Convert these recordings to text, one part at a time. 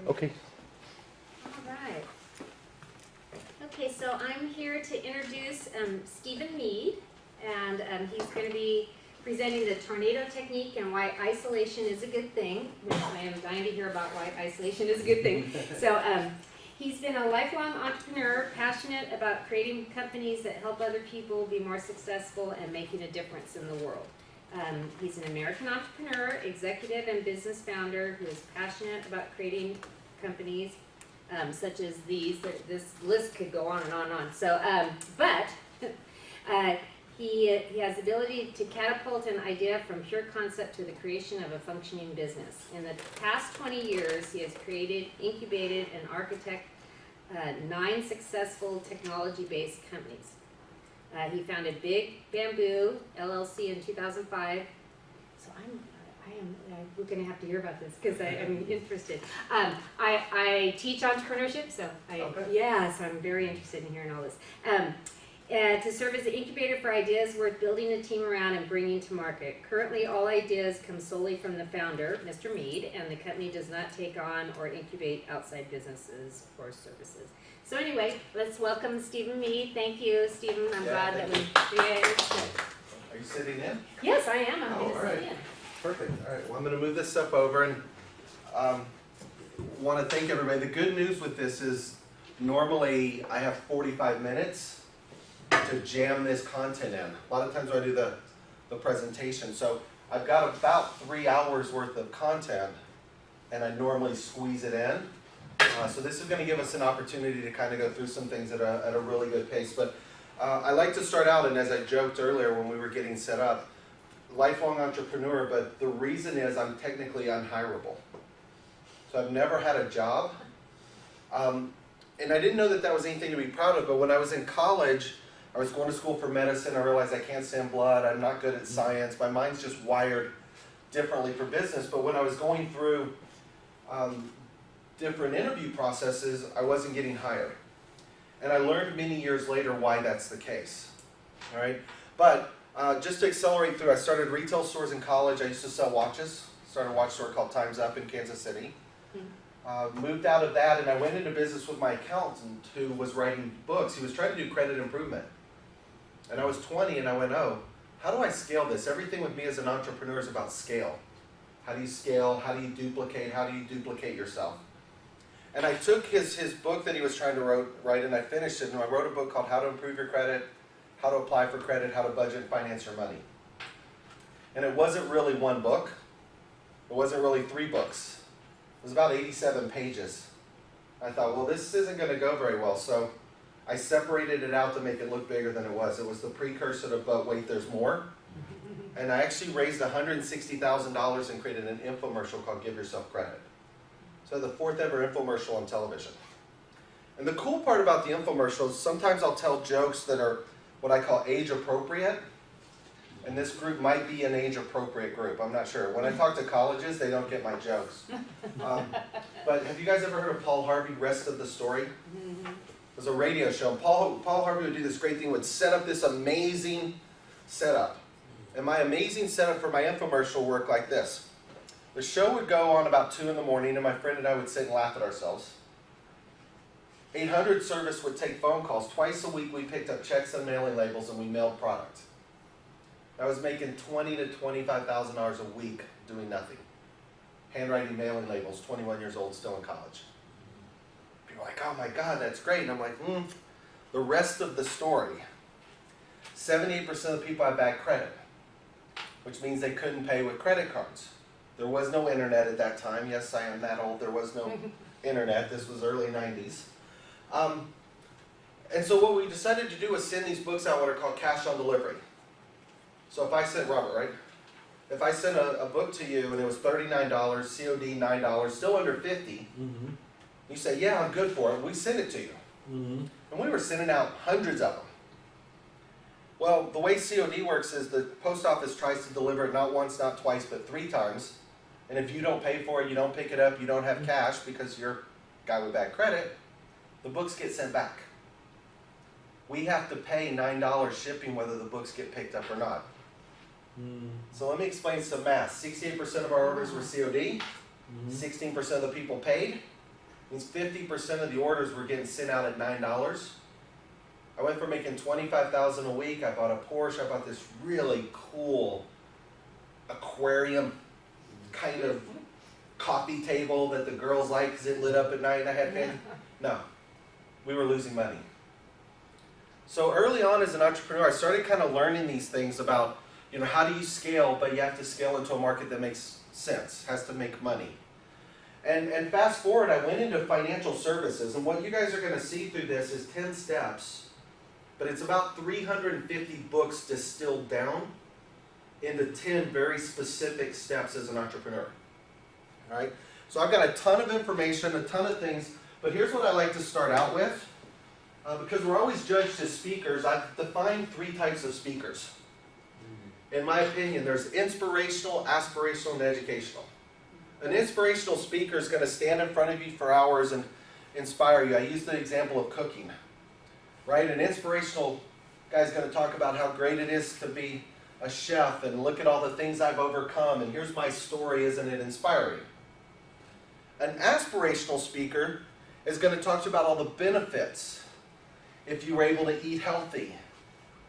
Okay. All right. Okay, so I'm here to introduce Stephen Mead, and he's going to be presenting the tornado technique and why isolation is a good thing, which I am dying to hear about why isolation is a good thing. So he's been a lifelong entrepreneur, passionate about creating companies that help other people be more successful and making a difference in the world. He's an American entrepreneur, executive, and business founder who is passionate about creating companies such as these. This list could go on and on and on. So, he has the ability to catapult an idea from pure concept to the creation of a functioning business. In the past 20 years, he has created, incubated, and architected 9 successful technology-based companies. He founded Big Bamboo LLC in 2005. So we're going to have to hear about this because I'm interested. I teach entrepreneurship, so so I'm very interested in hearing all this. To serve as an incubator for ideas worth building a team around and bringing to market. Currently, all ideas come solely from the founder, Mr. Mead, and the company does not take on or incubate outside businesses or services. So anyway, let's welcome Stephen Mead. Thank you, Stephen. I'm glad that we created. Are you sitting in? Yes, I am. I'm going to right. sit in. Perfect. All right. Well, I'm going to move this stuff over and want to thank everybody. The good news with this is normally I have 45 minutes to jam this content in. A lot of times when I do the presentation. So I've got about 3 hours worth of content and I normally squeeze it in. So this is going to give us an opportunity to kind of go through some things at a really good pace. But I like to start out, and as I joked earlier when we were getting set up, lifelong entrepreneur, but the reason is I'm technically unhirable. So I've never had a job. And I didn't know that that was anything to be proud of, but when I was in college, I was going to school for medicine. I realized I can't stand blood. I'm not good at science. My mind's just wired differently for business. But when I was going through different interview processes, I wasn't getting hired. And I learned many years later why that's the case. All right? But just to accelerate through, I started retail stores in college. I used to sell watches. Started a watch store called Time's Up in Kansas City. Moved out of that, and I went into business with my accountant who was writing books. He was trying to do credit improvement. And I was 20, and I went, oh, how do I scale this? Everything with me as an entrepreneur is about scale. How do you scale? How do you duplicate? How do you duplicate yourself? And I took his book that he was trying to write, and I finished it. And I wrote a book called How to Improve Your Credit, How to Apply for Credit, How to Budget and Finance Your Money. And it wasn't really one book. It wasn't really 3 books. It was about 87 pages. I thought, well, this isn't going to go very well. So I separated it out to make it look bigger than it was. It was the precursor to But Wait, There's More. And I actually raised $160,000 and created an infomercial called Give Yourself Credit. So the 4th ever infomercial on television. And the cool part about the infomercial is sometimes I'll tell jokes that are what I call age appropriate. And this group might be an age appropriate group. I'm not sure. When I talk to colleges, they don't get my jokes. But have you guys ever heard of Paul Harvey, Rest of the Story? It was a radio show. And Paul Harvey would do this great thing, would set up this amazing setup. And my amazing setup for my infomercial worked like this. The show would go on about 2 in the morning, and my friend and I would sit and laugh at ourselves. 800 service would take phone calls. Twice a week we picked up checks and mailing labels, and we mailed product. I was making $20,000 to $25,000 a week doing nothing. Handwriting mailing labels, 21 years old, still in college. People are like, oh my God, that's great. And I'm like, The rest of the story. 78% of the people had bad credit, which means they couldn't pay with credit cards. There was no internet at that time. Yes, I am that old. There was no internet. This was early 90s. And so what we decided to do was send these books out, what are called cash on delivery. So if I sent, Robert, right? If I sent a book to you and it was $39, COD $9, still under $50, you say, yeah, I'm good for it. We send it to you. And we were sending out hundreds of them. Well, the way COD works is the post office tries to deliver it not once, not twice, but 3 times. And if you don't pay for it, you don't pick it up, you don't have cash because you're a guy with bad credit, the books get sent back. We have to pay $9 shipping whether the books get picked up or not. So let me explain some math. 68% of our orders were COD, 16% of the people paid, means 50% of the orders were getting sent out at $9. I went from making $25,000 a week. I bought a Porsche. I bought this really cool aquarium kind of coffee table that the girls like because it lit up at night. I had fancy. No, we were losing money. So early on as an entrepreneur, I started kind of learning these things about, how do you scale, but you have to scale into a market that makes sense, has to make money. And fast forward, I went into financial services, and what you guys are going to see through this is 10 steps, but it's about 350 books distilled down into 10 very specific steps as an entrepreneur. All right? So I've got a ton of information, a ton of things, but here's what I like to start out with. Because we're always judged as speakers, I've defined 3 types of speakers. In my opinion, there's inspirational, aspirational, and educational. An inspirational speaker is going to stand in front of you for hours and inspire you. I use the example of cooking, right? An inspirational guy is going to talk about how great it is to be a chef and look at all the things I've overcome and here's my story, isn't it inspiring? An aspirational speaker is going to talk to you about all the benefits. If you were able to eat healthy,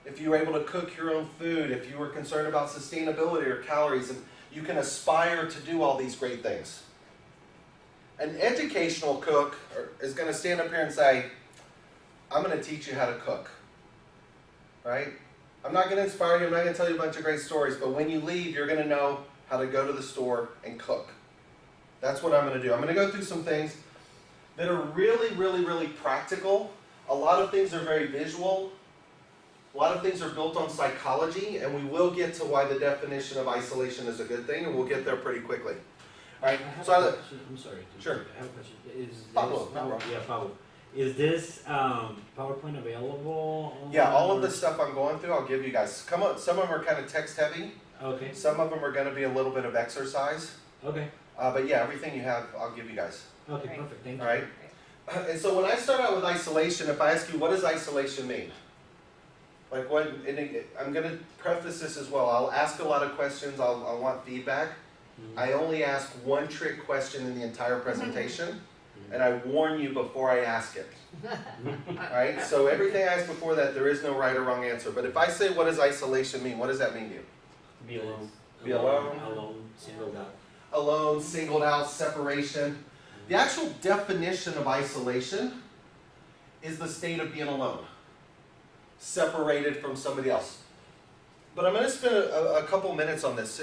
if you were able to cook your own food, if you were concerned about sustainability or calories, and you can aspire to do all these great things. An educational cook is going to stand up here and say, I'm going to teach you how to cook, right? I'm not going to inspire you, I'm not going to tell you a bunch of great stories, but when you leave, you're going to know how to go to the store and cook. That's what I'm going to do. I'm going to go through some things that are really, really, really practical. A lot of things are very visual. A lot of things are built on psychology, and we will get to why the definition of isolation is a good thing, and we'll get there pretty quickly. All right. I'm sorry. Sure. I have a question. Pablo, Pablo. Is this PowerPoint available? Yeah, all of the stuff I'm going through, I'll give you guys. Come on, some of them are kind of text heavy. Okay. Some of them are going to be a little bit of exercise. Okay. But yeah, everything you have, I'll give you guys. Okay, Right. perfect. Thank you. All right. And so when I start out with isolation, if I ask you, what does isolation mean? Like what, and I'm going to preface this as well. I'll ask a lot of questions. I'll want feedback. I only ask one trick question in the entire presentation, and I warn you before I ask it. All right? So everything I ask before that, there is no right or wrong answer. But if I say, what does isolation mean? What does that mean to you? Be alone. Be alone. Alone, singled out. Alone, singled out, separation. The actual definition of isolation is the state of being alone, separated from somebody else. But I'm going to spend a couple minutes on this.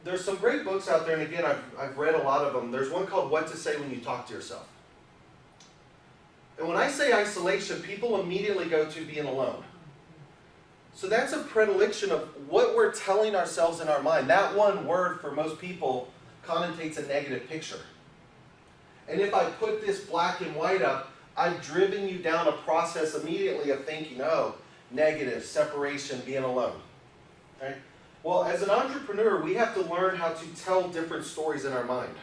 There's some great books out there, and again, I've read a lot of them. There's one called What to Say When You Talk to Yourself. And when I say isolation, people immediately go to being alone. So that's a predilection of what we're telling ourselves in our mind. That one word for most people connotates a negative picture. And if I put this black and white up, I've driven you down a process immediately of thinking, oh, negative, separation, being alone. Right? Well, as an entrepreneur, we have to learn how to tell different stories in our mind.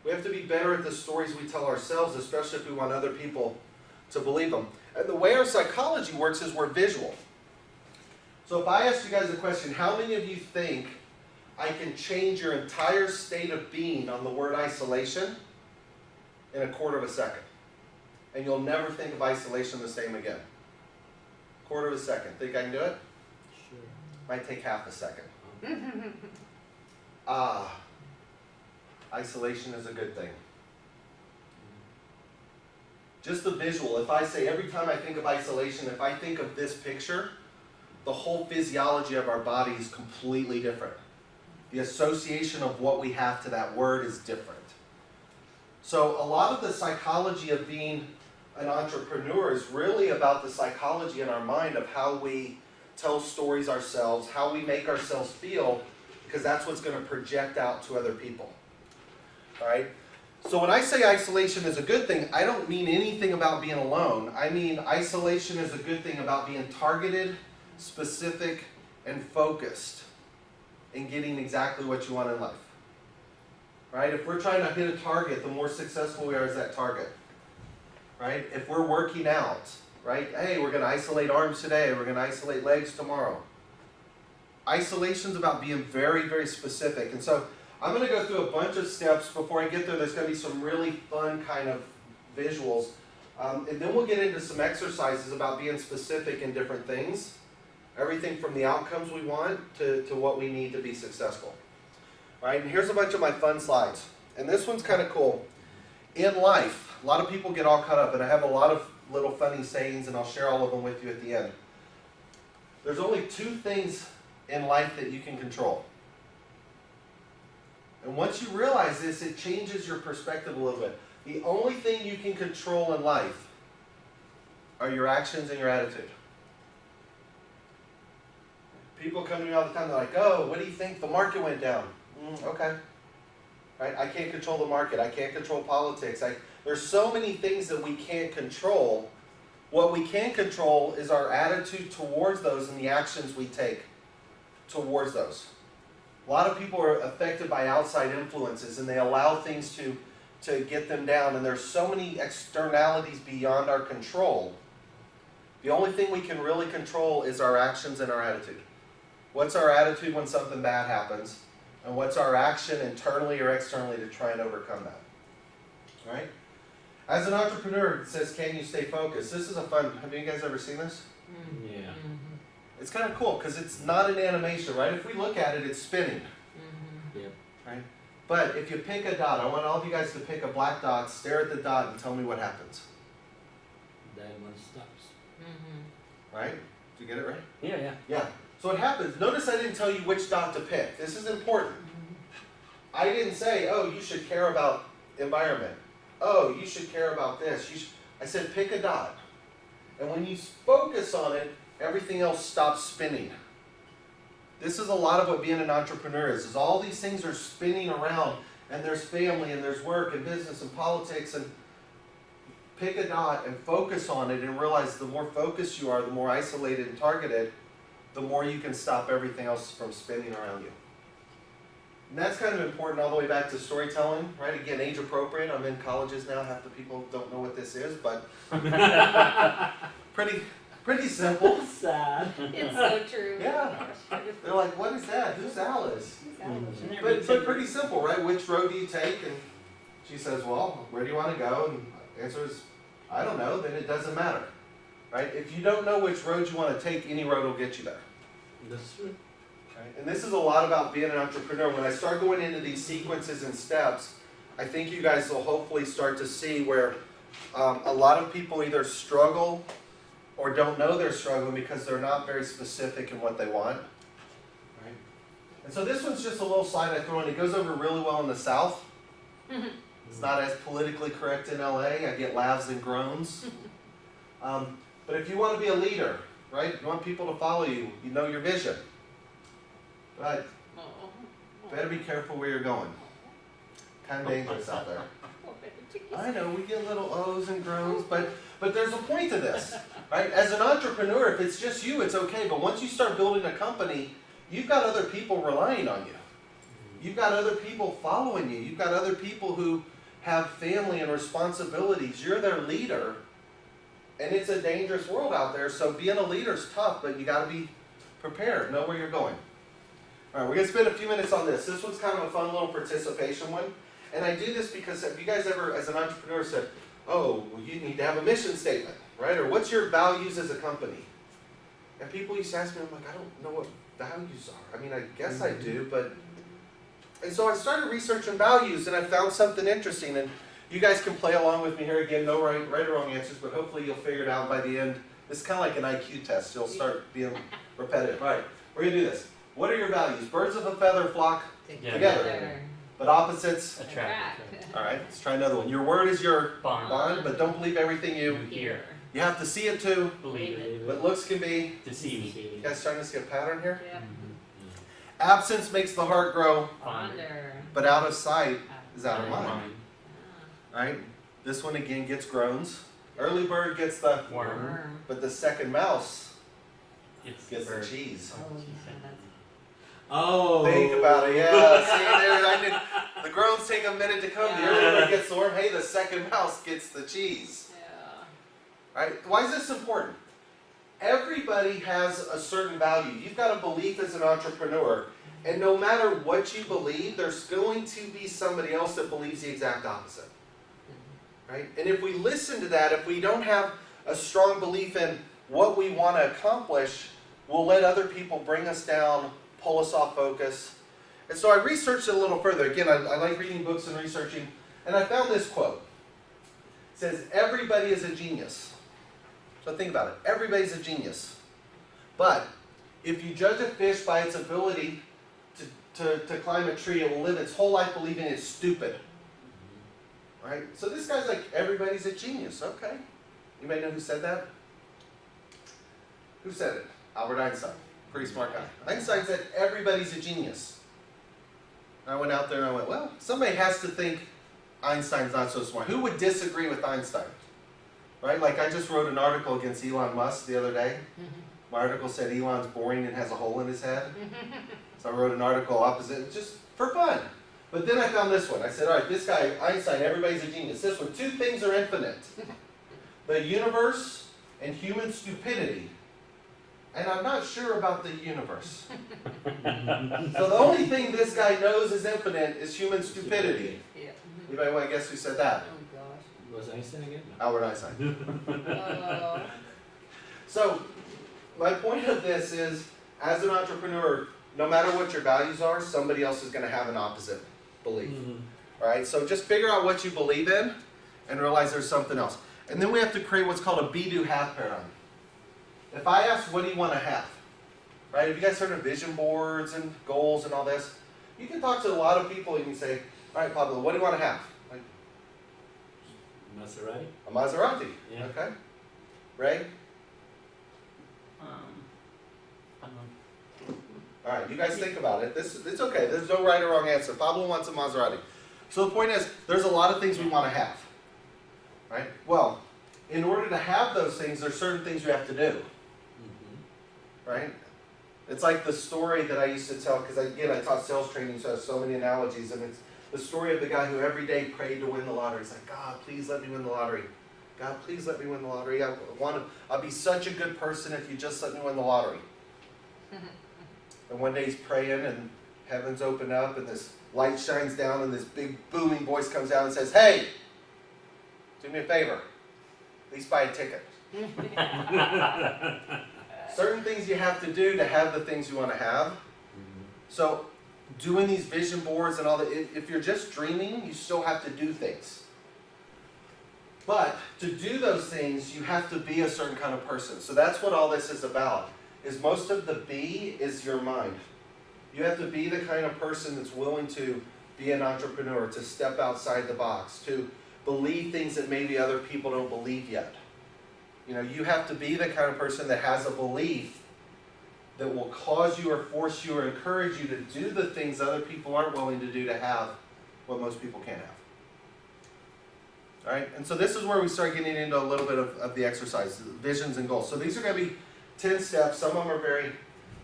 We have to be better at the stories we tell ourselves, especially if we want other people to believe them. And the way our psychology works is we're visual. So if I ask you guys a question, how many of you think I can change your entire state of being on the word isolation in a quarter of a second? And you'll never think of isolation the same again. Quarter of a second. Think I can do it? Sure. Might take half a second. Isolation is a good thing. Just the visual. If I say every time I think of isolation, if I think of this picture, the whole physiology of our body is completely different. The association of what we have to that word is different. So a lot of the psychology of being an entrepreneur is really about the psychology in our mind of how we tell stories ourselves, how we make ourselves feel, because that's what's going to project out to other people. All right? So when I say isolation is a good thing, I don't mean anything about being alone. I mean isolation is a good thing about being targeted, specific, and focused in getting exactly what you want in life. Right? If we're trying to hit a target, the more successful we are as that target. Right? If we're working out, right? Hey, we're going to isolate arms today. We're going to isolate legs tomorrow. Isolation is about being very, very specific. And so I'm going to go through a bunch of steps. Before I get there, there's going to be some really fun kind of visuals. And then we'll get into some exercises about being specific in different things. Everything from the outcomes we want to what we need to be successful. All right, and here's a bunch of my fun slides. And this one's kind of cool. In life, a lot of people get all caught up, and I have a lot of little funny sayings, and I'll share all of them with you at the end. There's only 2 things in life that you can control. And once you realize this, it changes your perspective a little bit. The only thing you can control in life are your actions and your attitude. People come to me all the time, they're like, oh, what do you think? The market went down. Okay. Right? I can't control the market. I can't control politics. There's so many things that we can't control. What we can control is our attitude towards those and the actions we take towards those. A lot of people are affected by outside influences, and they allow things to get them down, and there's so many externalities beyond our control. The only thing we can really control is our actions and our attitude. What's our attitude when something bad happens, and what's our action internally or externally to try and overcome that? All right? As an entrepreneur, it says, can you stay focused? This is a fun, have you guys ever seen this? Yeah. It's kind of cool because it's not an animation, right? If we look at it, it's spinning. Yep. Right? But if you pick a dot, I want all of you guys to pick a black dot, stare at the dot, and tell me what happens. That one stops. Right? Did you get it right? Yeah. Yeah. So what happens, notice I didn't tell you which dot to pick. This is important. I didn't say, oh, you should care about environment. Oh, you should care about this. I said pick a dot. And when you focus on it, everything else stops spinning. This is a lot of what being an entrepreneur is all these things are spinning around, and there's family, and there's work, and business, and politics, and pick a dot and focus on it and realize the more focused you are, the more isolated and targeted, the more you can stop everything else from spinning around you. And that's kind of important all the way back to storytelling, right? Again, age appropriate. I'm in colleges now. Half the people don't know what this is, but pretty simple. Sad. It's so true. Yeah. They're like, what is that? Who's Alice? Who's But pretty simple, right? Which road do you take? And she says, well, where do you want to go? And the answer is, I don't know. Then it doesn't matter, right? If you don't know which road you want to take, any road will get you there. That's true. Right? And this is a lot about being an entrepreneur. When I start going into these sequences and steps, I think you guys will hopefully start to see where a lot of people either struggle or don't know they're struggling because they're not very specific in what they want. Right? And so this one's just a little slide I throw in. It goes over really well in the South. It's not as politically correct in LA. I get laughs and groans. But if you want to be a leader, right? You want people to follow you. You know your vision. But better be careful where you're going. Kind of dangerous out there. I know, we get little ohs and groans, but there's a point to this, right? As an entrepreneur, if it's just you, it's okay. But once you start building a company, you've got other people relying on you. You've got other people following you. You've got other people who have family and responsibilities. You're their leader, and it's a dangerous world out there. So being a leader is tough, but you got to be prepared. Know where you're going. All right, we're going to spend a few minutes on this. This one's kind of a fun little participation one. And I do this because have you guys ever, as an entrepreneur, said, oh, well, you need to have a mission statement, right? Or what's your values as a company? And people used to ask me, I'm like, I don't know what values are. I mean, I guess I do, but... And so I started researching values, and I found something interesting. And you guys can play along with me here again. No right or wrong answers, but hopefully you'll figure it out by the end. It's kind of like an IQ test. You'll start being repetitive. All right, we're going to do this. What are your values? Birds of a feather flock together. But opposites Attract. All right, let's try another one. Your word is your Bond. but don't believe everything you Hear. You have to see it too, Believe it. but looks can be. Deceive. You guys starting to see a pattern here? Yeah. Absence makes the heart grow, Ponder. but out of sight is out of mind. Mind. Right? This one again gets groans. Early bird gets the Worm. but the second mouse It's gets the bird. cheese. Oh. Think about it, yeah. See, there, the groans take a minute to come. The early bird gets the worm. Hey, the second mouse gets the cheese. Yeah. Right? Why is this important? Everybody has a certain value. You've got a belief as an entrepreneur, And no matter what you believe, there's going to be somebody else that believes the exact opposite. Right? And if we listen to that, if we don't have a strong belief in what we want to accomplish, we'll let other people bring us down, pull us off focus. And so I researched it a little further. Again, I like reading books and researching. And I found this quote. It says, everybody is a genius. So think about it. Everybody's a genius. But if you judge a fish by its ability to climb a tree, it will live its whole life believing it's stupid. Right? So this guy's like, everybody's a genius. Okay. You may know who said that? Who said it? Albert Einstein. Pretty smart guy. Einstein said, everybody's a genius. And I went out there and I went, well, somebody has to think Einstein's not so smart. Who would disagree with Einstein? Right? Like I just wrote an article against Elon Musk the other day. My article said Elon's boring and has a hole in his head. So I wrote an article opposite, just for fun. But then I found this one. I said, all right, this guy, Einstein, everybody's a genius. This one, two things are infinite. The universe and human stupidity. And I'm not sure about the universe. So the only thing this guy knows is infinite is human stupidity. Yeah. Anybody want to guess who said that? Oh gosh. Was Einstein again? No. Albert Einstein. Oh. So my point of this is, as an entrepreneur, no matter what your values are, somebody else is going to have an opposite belief. All right? So just figure out what you believe in and realize there's something else. And then we have to create what's called a be-do-have paradigm. If I ask, what do you want to have? Right? Have you guys heard of vision boards and goals and all this? You can talk to a lot of people and you can say, all right, Pablo, what do you want to have? Like, Maserati? a Maserati. Yeah. Okay. Ray? I don't know. All right, you guys think about it. It's okay. There's no right or wrong answer. Pablo wants a Maserati. So the point is, there's a lot of things we want to have. Right? Well, in order to have those things, there's certain things you have to do. Right? It's like the story that I used to tell, because again, I taught sales training, so I have so many analogies, and it's the story of the guy who every day prayed to win the lottery. He's like, God, please let me win the lottery. God, please let me win the lottery. I'll be such a good person if you just let me win the lottery. And one day he's praying, and heavens open up, and this light shines down, and this big booming voice comes down and says, hey, do me a favor. At least buy a ticket. Certain things you have to do to have the things you want to have. So doing these vision boards and all that, if you're just dreaming, you still have to do things. But to do those things, you have to be a certain kind of person. So that's what all this is about, is most of the be is your mind. You have to be the kind of person that's willing to be an entrepreneur, to step outside the box, to believe things that maybe other people don't believe yet. You know, you have to be the kind of person that has a belief that will cause you or force you or encourage you to do the things other people aren't willing to do to have what most people can't have. All right, and so this is where we start getting into a little bit of the exercise, visions and goals. So these are going to be 10 steps. Some of them are very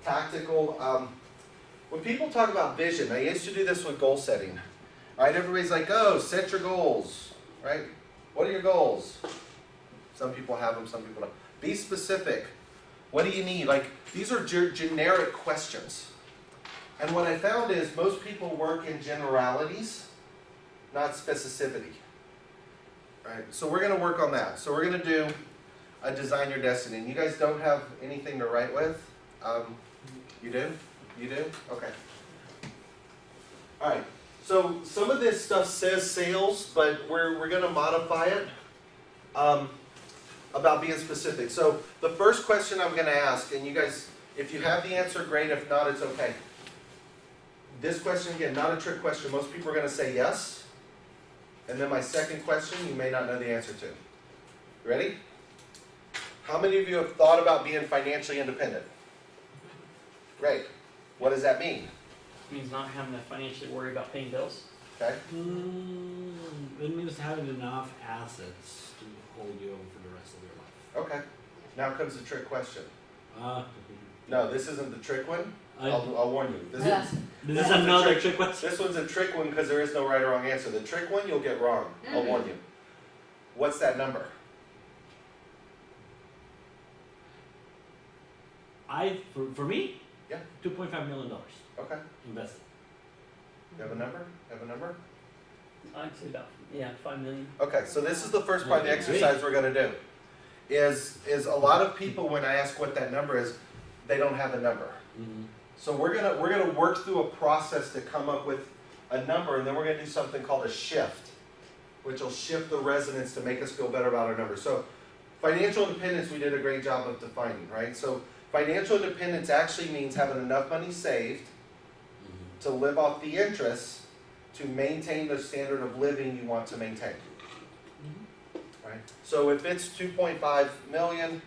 tactical. When people talk about vision, I used to do this with goal setting. All right, everybody's like, oh, set your goals. Right? What are your goals? Some people have them, some people don't. Be specific. What do you need? Like, these are generic questions. And what I found is most people work in generalities, not specificity. Right? So we're going to work on that. So we're going to do a design your destiny. And you guys don't have anything to write with? You do? You do? Okay. All right. So some of this stuff says sales, but we're going to modify it about being specific. So the first question I'm going to ask, and you guys, if you have the answer, great. If not, it's okay. This question, again, not a trick question. Most people are going to say yes. And then my second question, you may not know the answer to. You ready? How many of you have thought about being financially independent? Great. What does that mean? It means not having to financially worry about paying bills. Okay. It means having enough assets to hold you over for the rest of your life. Okay. Now comes the trick question. Uh, No, this isn't the trick one. I- I'll warn you. This Yeah. is This is one's a another trick question. This one's a trick one because there is no right or wrong answer. The trick one you'll get wrong. I'll warn you. What's that number? For me, Yeah. $2.5 million Okay. invested. You have a number? I'd say about, 5 million. Okay, so this is the first part of the exercise we're going to do. Is a lot of people, when I ask what that number is, they don't have a number. Mm-hmm. So we're gonna work through a process to come up with a number, and then we're gonna do something called a shift, which will shift the resonance to make us feel better about our number. So financial independence, we did a great job of defining, right? So financial independence actually means having enough money saved to live off the interest to maintain the standard of living you want to maintain. Right? So if it's 2.5 million,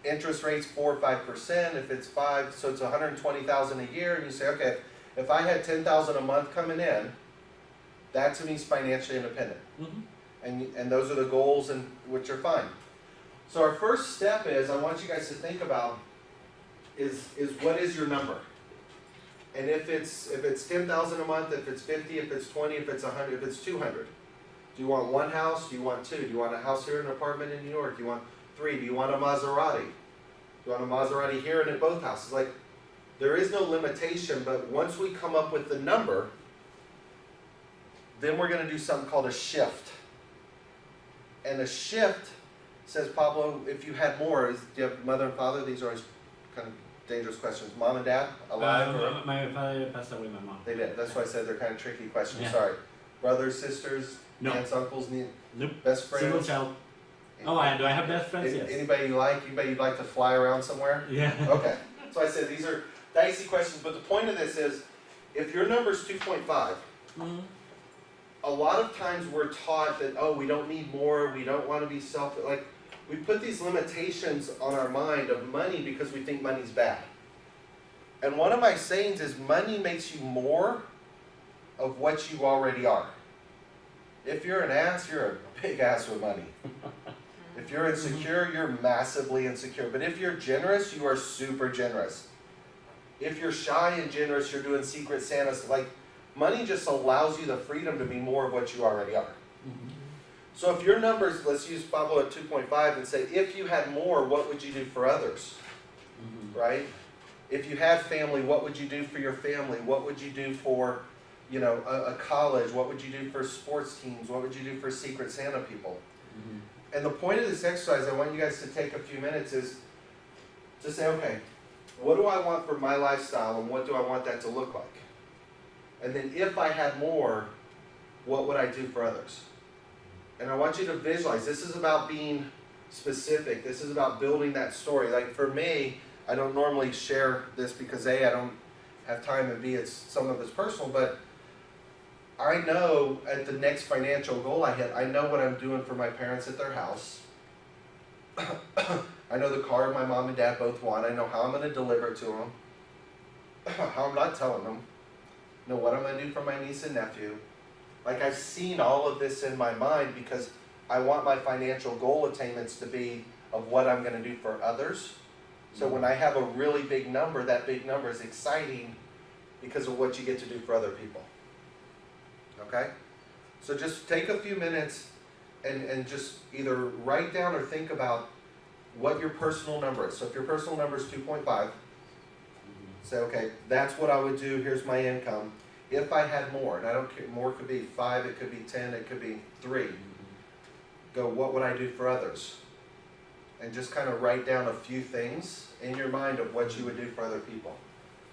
interest rates 4 or 5%. If it's 5, so it's 120,000 a year. And you say, okay, if I had 10,000 a month coming in, that to me is financially independent. And those are the goals, and which are fine. So our first step is, I want you guys to think about is what is your number? And if it's 10,000 a month, if it's 50, if it's 20, if it's 100, if it's 200. Do you want one house? Do you want two? Do you want a house here, an apartment in New York? Do you want 3? Do you want a Maserati? Do you want a Maserati here and at both houses? Like, there is no limitation, but once we come up with the number, then we're going to do something called a shift. And a shift says, Pablo, if you had more, do you have mother and father? These are always kind of dangerous questions. Mom and dad, alive? Or? My father passed away, my mom. They did. That's why I said th're kind of tricky questions. Yeah. Sorry. Brothers, sisters, no. aunts, uncles, nope. Best friends? Single child. Do I have best friends? Yes. Anybody you like? Anybody you'd like to fly around somewhere? Yeah. Okay. So I said these are dicey questions, but the point of this is, if your number is 2.5, a lot of times we're taught that, oh, we don't need more, we don't want to be like, we put these limitations on our mind of money because we think money's bad. And one of my sayings is, money makes you more of what you already are. If you're an ass, you're a big ass with money. If you're insecure, you're massively insecure. But if you're generous, you are super generous. If you're shy and generous, you're doing Secret Santas. Like, money just allows you the freedom to be more of what you already are. So if your numbers, let's use Pablo at 2.5 and say, if you had more, what would you do for others? Right? If you had family, what would you do for your family? What would you do for, you know, a college? What would you do for sports teams? What would you do for Secret Santa people? And the point of this exercise, I want you guys to take a few minutes, is to say, okay, what do I want for my lifestyle and what do I want that to look like? And then if I had more, what would I do for others? And I want you to visualize, this is about being specific. This is about building that story. Like for me, I don't normally share this because A, I don't have time, and B, some of it's personal, but I know at the next financial goal I hit, I know what I'm doing for my parents at their house. I know the car my mom and dad both want. I know how I'm going to deliver it to them. How I'm not telling them. I know what I'm going to do for my niece and nephew. Like, I've seen all of this in my mind because I want my financial goal attainments to be of what I'm going to do for others. So when I have a really big number, that big number is exciting because of what you get to do for other people. Okay? So just take a few minutes and just either write down or think about what your personal number is. So if your personal number is 2.5, say, okay, that's what I would do. Here's my income. If I had more, and I don't care, more could be 5, it could be 10, it could be 3. Go, what would I do for others? And just kind of write down a few things in your mind of what you would do for other people.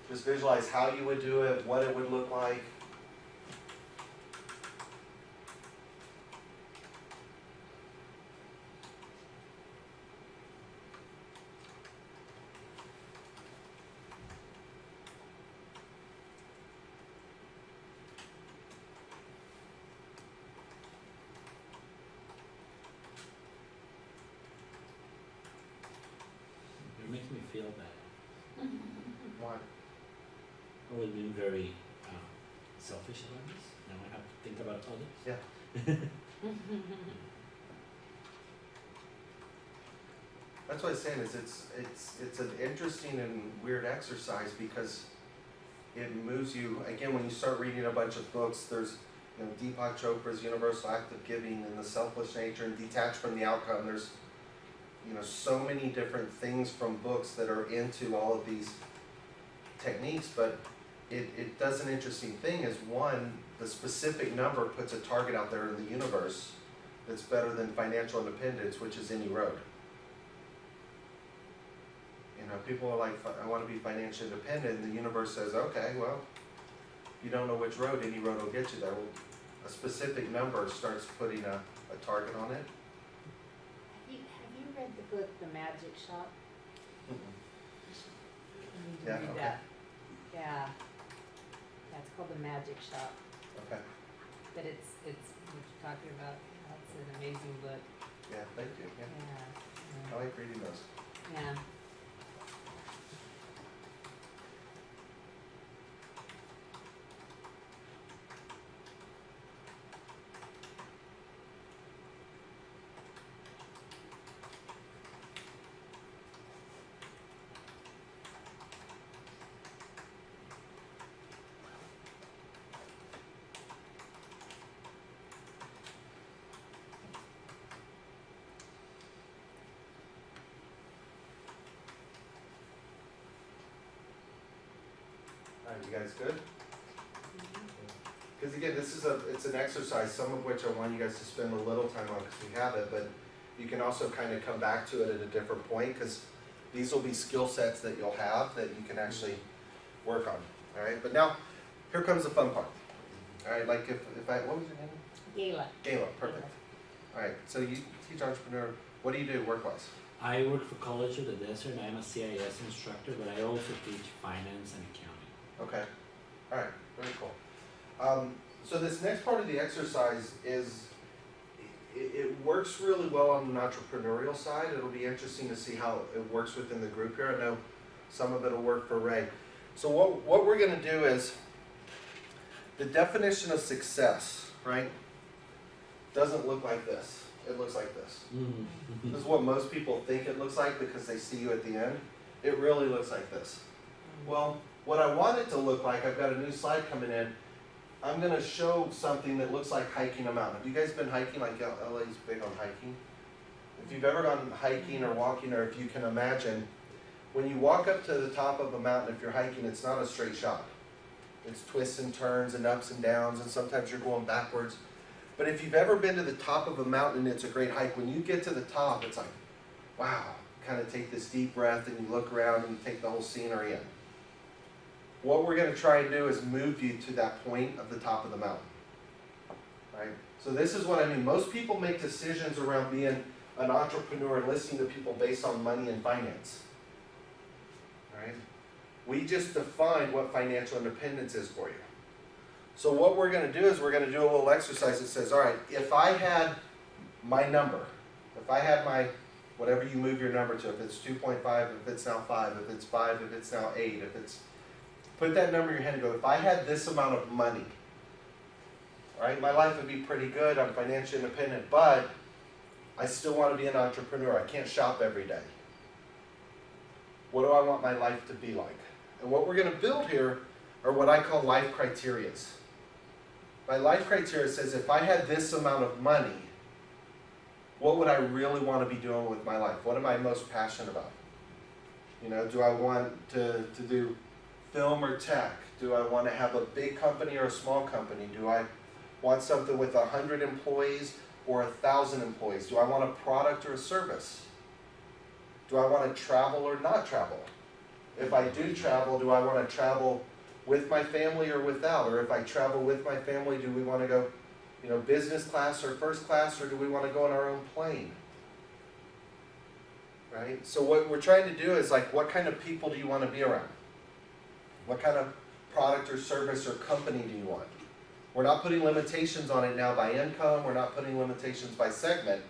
Just visualize how you would do it, what it would look like. It makes me feel bad. Why? I was being very selfish about this. Now I have to think about others. Yeah. That's what I'm saying is it's an interesting and weird exercise because it moves you, again, when you start reading a bunch of books, there's, you know, Deepak Chopra's Universal Act of Giving and the Selfish Nature and Detached from the Outcome. There's, you know, so many different things from books that are into all of these techniques, but it does an interesting thing is one, the specific number puts a target out there in the universe that's better than financial independence, which is any road. You know, people are like, I want to be financially independent, and the universe says, okay, well, you don't know which road, any road will get you there. Well, a specific number starts putting a target on it. Have you read the book, The Magic Shop? Yeah, Read okay. that. Yeah. Yeah, it's called The Magic Shop. Okay. But it's what you're talking about. It's an amazing book. Yeah, thank you. Yeah. Yeah. I like reading those. Yeah. All right, you guys good? Because again, it's an exercise, some of which I want you guys to spend a little time on because we have it, but you can also kind of come back to it at a different point because these will be skill sets that you'll have that you can actually work on. All right, but now here comes the fun part. All right, like if I, what was your name? Gayla. Gayla, perfect. All right, so you teach entrepreneur. What do you do work-wise? I work for College of the Desert. I'm a CIS instructor, but I also teach finance and accounting. Okay. All right. Very cool. So this next part of the exercise is, it works really well on an entrepreneurial side. It'll be interesting to see how it works within the group here. I know some of it will work for Ray. So what we're going to do is, the definition of success, right, doesn't look like this. It looks like this. Mm-hmm. This is what most people think it looks like because they see you at the end. It really looks like this. Well, what I want it to look like, I've got a new slide coming in. I'm going to show something that looks like hiking a mountain. Have you guys been hiking? Like LA's big on hiking. If you've ever gone hiking or walking, or if you can imagine, when you walk up to the top of a mountain, if you're hiking, it's not a straight shot. It's twists and turns and ups and downs, and sometimes you're going backwards. But if you've ever been to the top of a mountain, it's a great hike. When you get to the top, it's like, wow. Kind of take this deep breath and you look around and you take the whole scenery in. What we're going to try and do is move you to that point of the top of the mountain. Right? So this is what I mean. Most people make decisions around being an entrepreneur and listening to people based on money and finance. Right? We just defined what financial independence is for you. So what we're going to do is we're going to do a little exercise that says, all right, if I had my number, if I had my, whatever you move your number to, if it's 2.5, if it's now 5, if it's 5, if it's now 8, if it's, put that number in your head and go, if I had this amount of money, all right, my life would be pretty good, I'm financially independent, but I still want to be an entrepreneur. I can't shop every day. What do I want my life to be like? And what we're going to build here are what I call life criterias. My life criteria says if I had this amount of money, what would I really want to be doing with my life? What am I most passionate about? You know, do I want to do film or tech? Do I want to have a big company or a small company? Do I want something with 100 employees or 1,000 employees? Do I want a product or a service? Do I want to travel or not travel? If I do travel, do I want to travel with my family or without? Or if I travel with my family, do we want to go, you know, business class or first class, or do we want to go on our own plane? Right? So what we're trying to do is like, what kind of people do you want to be around? What kind of product or service or company do you want? We're not putting limitations on it now by income. We're not putting limitations by segment.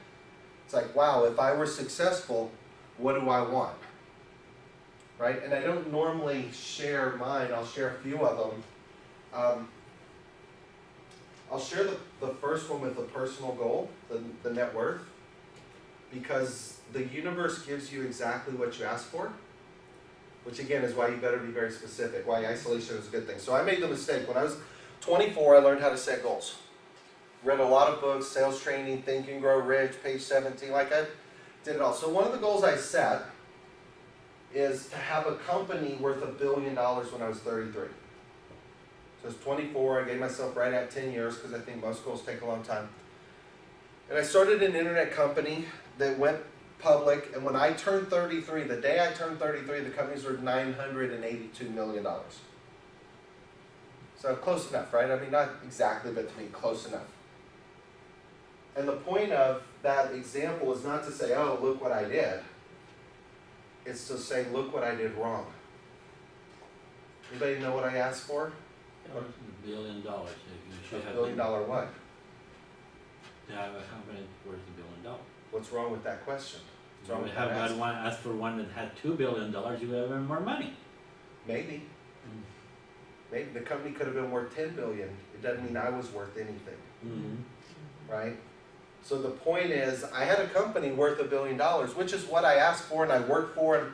It's like, wow, if I were successful, what do I want? Right? And I don't normally share mine. I'll share a few of them. I'll share the first one with the personal goal, the net worth, because the universe gives you exactly what you ask for, which again is why you better be very specific, why isolation is a good thing. So I made the mistake. When I was 24, I learned how to set goals. Read a lot of books, sales training, Think and Grow Rich, page 17, like I did it all. So one of the goals I set is to have a company worth $1 billion when I was 33. So I was 24, I gave myself right at 10 years because I think most goals take a long time. And I started an internet company that went public, and when I turned 33, the day I turned 33, the company's worth $982 million. So close enough, right? I mean, not exactly, but to me, close enough. And the point of that example is not to say, oh, look what I did. It's to say, look what I did wrong. Anybody know what I asked for? $1 billion. You should have $1 billion what? To have a company worth $1 billion. What's wrong with that question? What's wrong with have that God ask? asked for one that had $2 billion, you would have more money. Maybe. Maybe the company could have been worth $10 billion. It doesn't mean I was worth anything. Mm-hmm. Right? So the point is, I had a company worth $1 billion, which is what I asked for and I worked for, and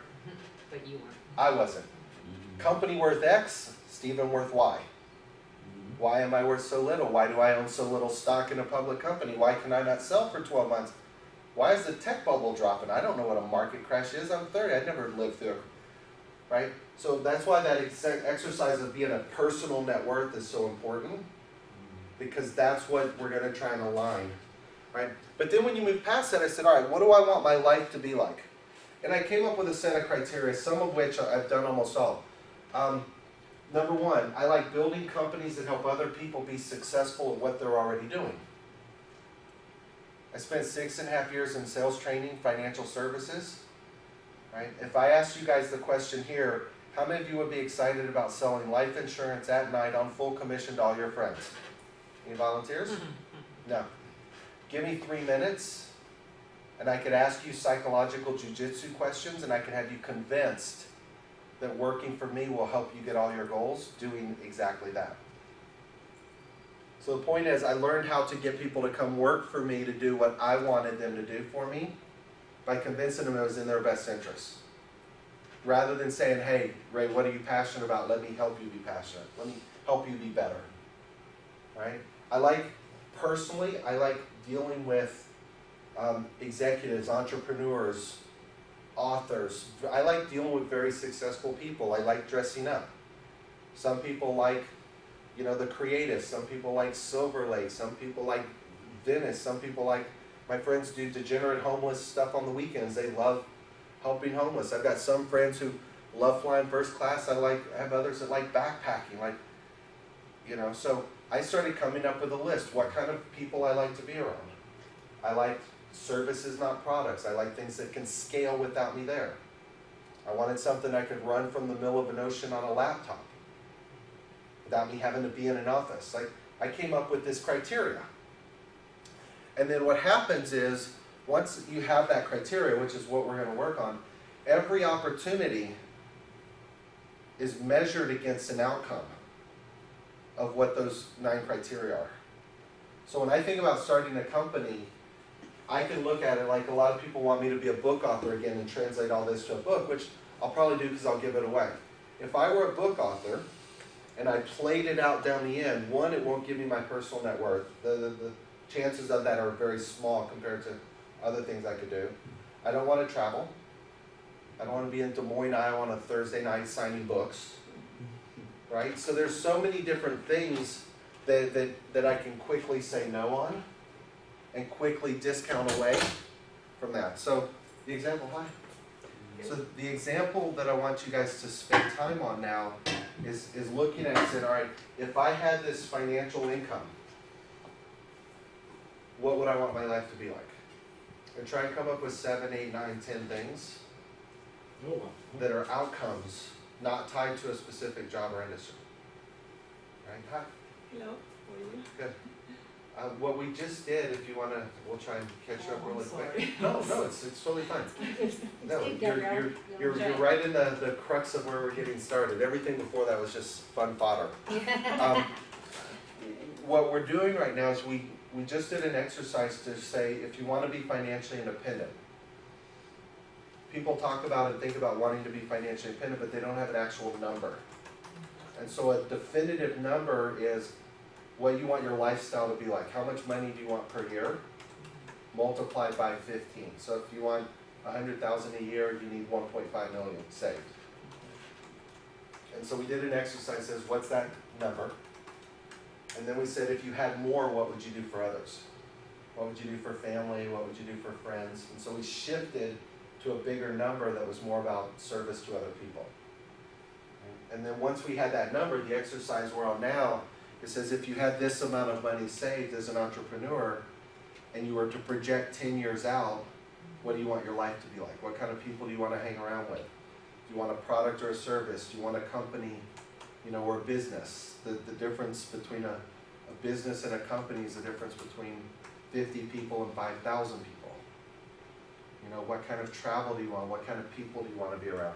But you weren't. I wasn't. Mm-hmm. Company worth X, Stephen worth Y. Mm-hmm. Why am I worth so little? Why do I own so little stock in a public company? Why can I not sell for 12 months? Why is the tech bubble dropping? I don't know what a market crash is. I'm 30. I never lived through it. Right? So that's why that exercise of being a personal net worth is so important, because that's what we're going to try and align. Right? But then when you move past that, I said, all right, what do I want my life to be like? And I came up with a set of criteria, some of which I've done almost all. Number one, I like building companies that help other people be successful at what they're already doing. I spent 6.5 years in sales training, financial services. Right? If I asked you guys the question here, how many of you would be excited about selling life insurance at night on full commission to all your friends? Any volunteers? No. Give me 3 minutes, and I could ask you psychological jujitsu questions, and I could have you convinced that working for me will help you get all your goals, doing exactly that. So the point is, I learned how to get people to come work for me to do what I wanted them to do for me by convincing them it was in their best interest. Rather than saying, hey, Ray, what are you passionate about? Let me help you be passionate. Let me help you be better. Right? Personally, I like dealing with executives, entrepreneurs, authors. I like dealing with very successful people. I like dressing up. Some people like, the creative. Some people like Silver Lake. Some people like Venice. Some people like, my friends do degenerate homeless stuff on the weekends. They love helping homeless. I've got some friends who love flying first class. I have others that like backpacking. So I started coming up with a list. What kind of people I like to be around? I like services, not products. I like things that can scale without me there. I wanted something I could run from the middle of an ocean on a laptop without me having to be in an office. I came up with this criteria. And then what happens is, once you have that criteria, which is what we're going to work on, every opportunity is measured against an outcome of what those 9 criteria are. So when I think about starting a company, I can look at it like a lot of people want me to be a book author again and translate all this to a book, which I'll probably do because I'll give it away. If I were a book author and I played it out down the end, one, it won't give me my personal net worth. The chances of that are very small compared to other things I could do. I don't want to travel. I don't want to be in Des Moines, Iowa on a Thursday night signing books. Right? So there's so many different things that I can quickly say no on and quickly discount away from that. So the example, So the example that I want you guys to spend time on now is looking at and saying, all right, if I had this financial income, what would I want my life to be like? And try and come up with 7, 8, 9, 10 things that are outcomes not tied to a specific job or industry. Right? Hi. Hello, how are you? Good. What we just did, if you want to, we'll try and catch you up really quick. Sorry. No, it's totally fine. No, good, you're Gabrielle. right in the crux of where we're getting started. Everything before that was just fun fodder. What we're doing right now is we just did an exercise to say, if you want to be financially independent, people talk about and think about wanting to be financially independent, but they don't have an actual number. And so a definitive number is what you want your lifestyle to be like. How much money do you want per year? Multiplied by 15. So if you want 100,000 a year, you need 1.5 million saved. And so we did an exercise that says, what's that number? And then we said, if you had more, what would you do for others? What would you do for family? What would you do for friends? And so we shifted to a bigger number that was more about service to other people. And then once we had that number, the exercise we're on now, it says if you had this amount of money saved as an entrepreneur, and you were to project 10 years out, what do you want your life to be like? What kind of people do you want to hang around with? Do you want a product or a service? Do you want a company, or a business? The difference between a business and a company is the difference between 50 people and 5,000 people. What kind of travel do you want? What kind of people do you want to be around?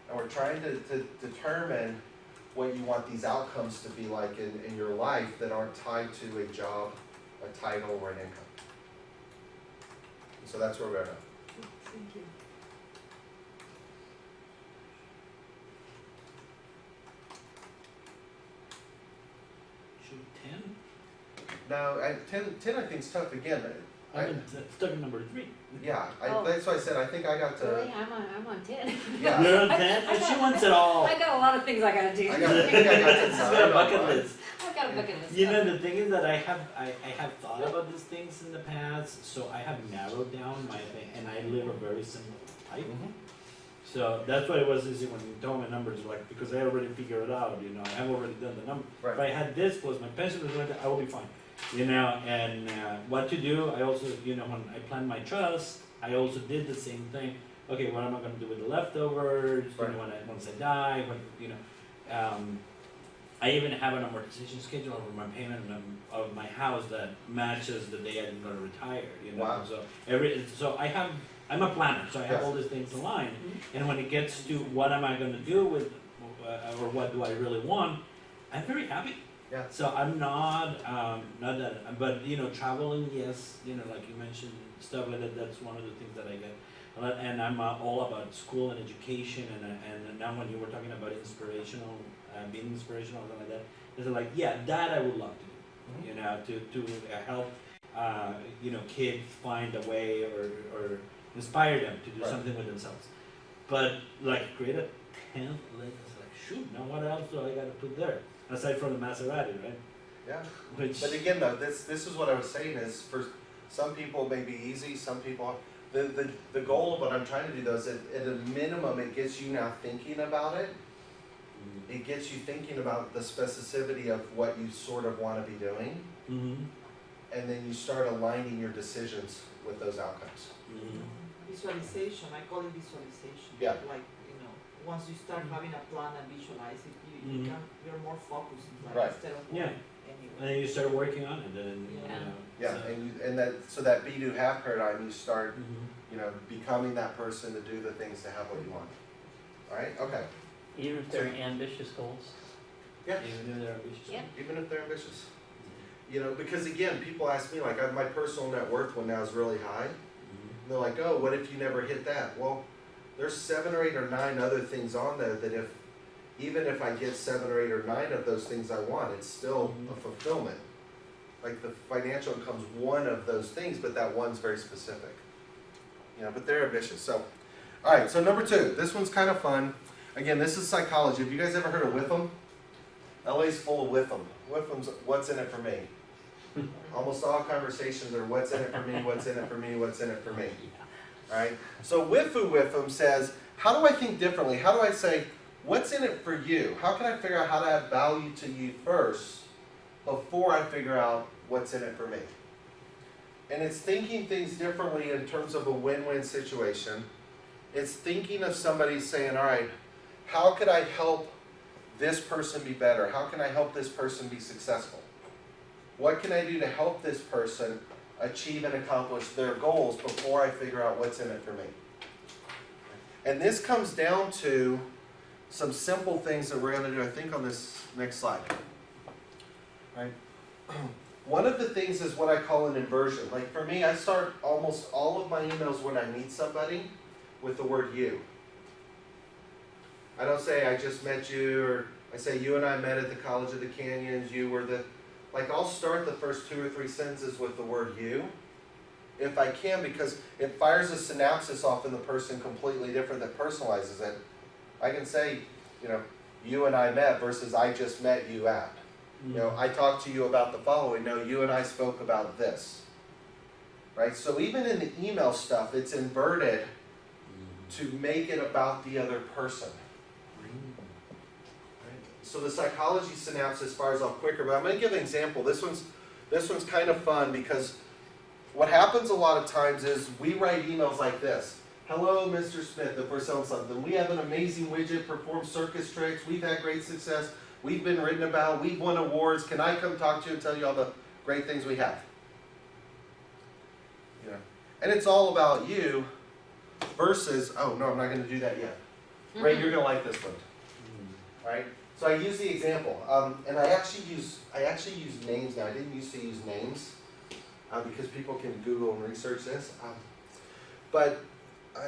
And we're trying to determine what you want these outcomes to be like in your life that aren't tied to a job, a title, or an income. So that's where we're at. Thank you. Should 10? Now, 10 I think is tough again. I've been stuck in number 3. Yeah, Oh. that's why I said I think I got Really? to. I'm on 10. Yeah. You're on 10? And she wants it all. I got a lot of things I gotta do. I think I got to She's got a bucket list. I've got a bucket list. The thing is that I have thought about these things in the past, so I have narrowed down my thing, and I live a very simple life. Mhm. So that's why it was easy when you told me numbers, like, because I already figured it out, I've already done the number. Right. If I had this plus my pension was like that, I will be fine, and what to do, I also, when I planned my trust, I also did the same thing. Okay, what am I gonna do with the leftovers, Right. once I die, I even have an amortization schedule over my payment of my house that matches the day I'm gonna retire, Wow. So I'm a planner, so I have Yes. all these things aligned. And when it gets to what am I gonna do with, or what do I really want, I'm very happy. Yeah. So I'm not that, but traveling, yes, like you mentioned, stuff like that, that's one of the things that I get. And I'm all about school and education, and now when you were talking about inspirational, being inspirational, something like that, it's like, yeah, that I would love to do, to help, kids find a way or inspire them to do Right. something with themselves. But like create a tent, it's like, shoot, now what else do I got to put there? Aside from the Maserati, right? Yeah. Which, But again, though, this is what I was saying is for some people it may be easy, some people. The goal of what I'm trying to do though is at a minimum it gets you now thinking about it. It gets you thinking about the specificity of what you sort of want to be doing, and then you start aligning your decisions with those outcomes. Visualization, I call it visualization. Yeah. Like, once you start having a plan and visualize it, you're more focused, like, Right. instead of Yeah. anyway. and then you start working on it, and Yeah, and that be do have paradigm, you start becoming that person to do the things to have what you want. All right. Okay. Even if they're ambitious goals. Yeah. Even if they're ambitious. Yeah. Even if they're ambitious. Because again, people ask me, like, my personal net worth one now is really high. And they're like, oh, what if you never hit that? Well, there's 7 or 8 or 9 other things on there that even if I get 7 or 8 or 9 of those things I want, it's still a fulfillment. Like the financial income's one of those things, but that one's very specific. But they're ambitious. So, all right, so number 2, this one's kind of fun. Again, this is psychology. Have you guys ever heard of WIFM? LA's full of WIFM. WIFM's what's in it for me. Almost all conversations are what's in it for me, what's in it for me, what's in it for me. All right? So WIFM says, how do I think differently? How do I say, what's in it for you? How can I figure out how to add value to you first before I figure out what's in it for me? And it's thinking things differently in terms of a win-win situation. It's thinking of somebody saying, all right, how could I help this person be better? How can I help this person be successful? What can I do to help this person achieve and accomplish their goals before I figure out what's in it for me? And this comes down to some simple things that we're going to do, I think, on this next slide. Right? One of the things is what I call an inversion. Like for me, I start almost all of my emails when I meet somebody with the word you. I don't say I just met you, or I say you and I met at the College of the Canyons, you were the... Like I'll start the first 2 or 3 sentences with the word you, if I can, because it fires a synapses off in the person completely different that personalizes it. I can say, you know, you and I met versus I just met you at. You know, I talked to you about the following. No, you and I spoke about this. Right? So even in the email stuff, it's inverted to make it about the other person. Right? So the psychology synapses fires off quicker, but I'm going to give an example. This one's kind of fun because what happens a lot of times is we write emails like this. Hello, Mr. Smith, if we're selling something. We have an amazing widget, performs circus tricks, we've had great success, we've been written about, we've won awards. Can I come talk to you and tell you all the great things we have? You know, and it's all about you versus, oh no, I'm not going to do that yet. Ray, you're going to like this one. All right? So I use the example, and I actually use names now. I didn't used to use names because people can Google and research this. But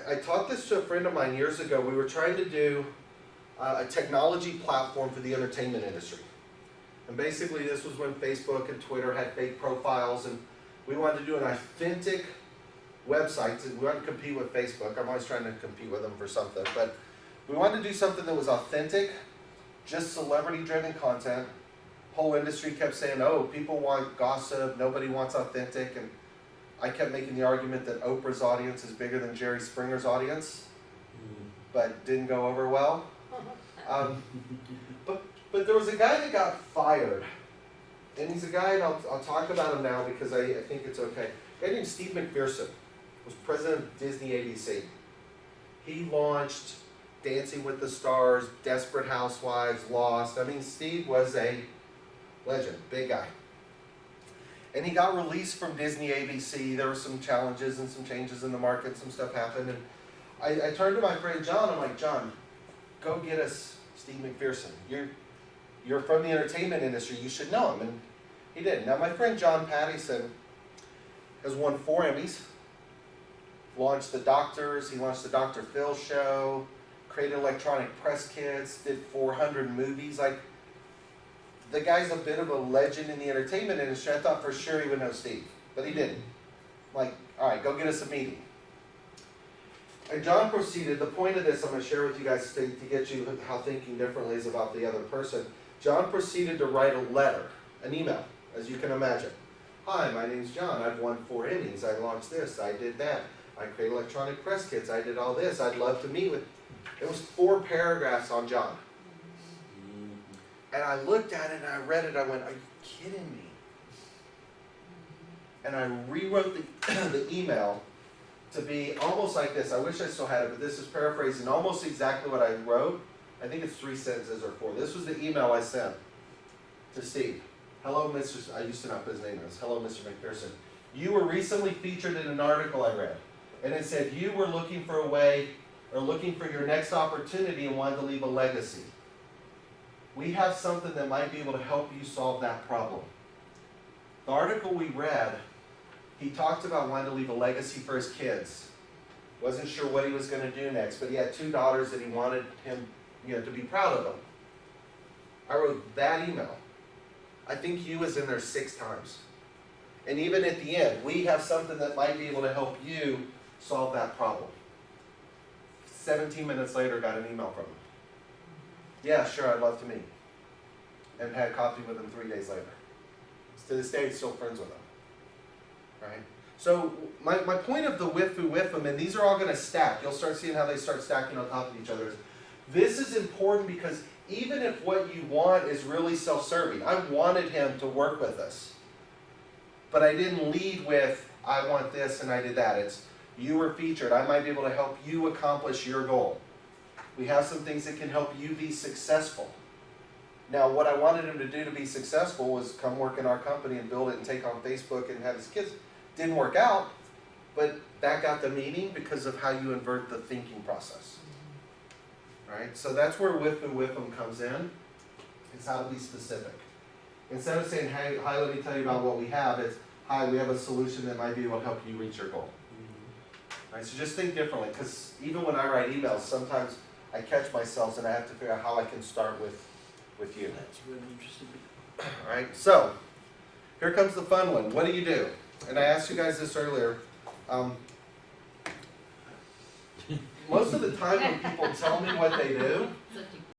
I taught this to a friend of mine years ago. We were trying to do a technology platform for the entertainment industry. And basically this was when Facebook and Twitter had fake profiles, and we wanted to do an authentic website. We wanted to compete with Facebook. I'm always trying to compete with them for something. But we wanted to do something that was authentic, just celebrity-driven content. Whole industry kept saying, oh, people want gossip, nobody wants authentic. And I kept making the argument that Oprah's audience is bigger than Jerry Springer's audience, but didn't go over well. But there was a guy that got fired, and he's a guy, and I'll talk about him now because I think it's okay. A guy named Steve Macpherson was president of Disney ABC. He launched Dancing with the Stars, Desperate Housewives, Lost. I mean, Steve was a legend, big guy. And he got released from Disney ABC. There were some challenges and some changes in the market. Some stuff happened. And I turned to my friend John. I'm like, John, go get us Steve Macpherson. You're from the entertainment industry. You should know him. And he did. Now, my friend John Pattison has won 4 Emmys. Launched The Doctors. He launched the Dr. Phil show. Created electronic press kits. Did 400 movies. Like, the guy's a bit of a legend in the entertainment industry. I thought for sure he would know Steve, but he didn't. Like, all right, go get us a meeting. And John proceeded, the point of this I'm going to share with you guys to get you how thinking differently is about the other person. John proceeded to write a letter, an email, as you can imagine. Hi, my name's John. I've won 4 Emmys. I launched this. I did that. I created electronic press kits. I did all this. I'd love to meet with. It was 4 paragraphs on John. And I looked at it and I read it. I went, are you kidding me? And I rewrote the email to be almost like this. I wish I still had it, but this is paraphrasing almost exactly what I wrote. I think it's 3 sentences or 4. This was the email I sent to Steve. Hello, Mr. I used to not put his name in this. Hello, Mr. Macpherson. You were recently featured in an article I read. And it said you were looking for a way, or looking for your next opportunity and wanted to leave a legacy. We have something that might be able to help you solve that problem. The article we read, he talked about wanting to leave a legacy for his kids. Wasn't sure what he was going to do next, but he had 2 daughters that he wanted him, to be proud of them. I wrote that email. I think you was in there 6 times. And even at the end, we have something that might be able to help you solve that problem. 17 minutes later, got an email from him. Yeah, sure, I'd love to meet. And had coffee with him 3 days later. To this day, he's still friends with him. Right? So my point of the whiff-em, and these are all going to stack. You'll start seeing how they start stacking on top of each other. This is important because even if what you want is really self-serving, I wanted him to work with us. But I didn't lead with, I want this and I did that. It's, you were featured. I might be able to help you accomplish your goal. We have some things that can help you be successful. Now, what I wanted him to do to be successful was come work in our company and build it and take on Facebook and have his kids. Didn't work out, but that got the meaning because of how you invert the thinking process. Right? So that's where whiff-em comes in. It's how to be specific. Instead of saying, hey, hi, let me tell you about what we have, it's, hi, we have a solution that might be able to help you reach your goal. Right? So just think differently, because even when I write emails, sometimes I catch myself and I have to figure out how I can start with you. That's really interesting. All right, so here comes the fun one. What do you do? And I asked you guys this earlier. Most of the time when people tell me what they do, It's up to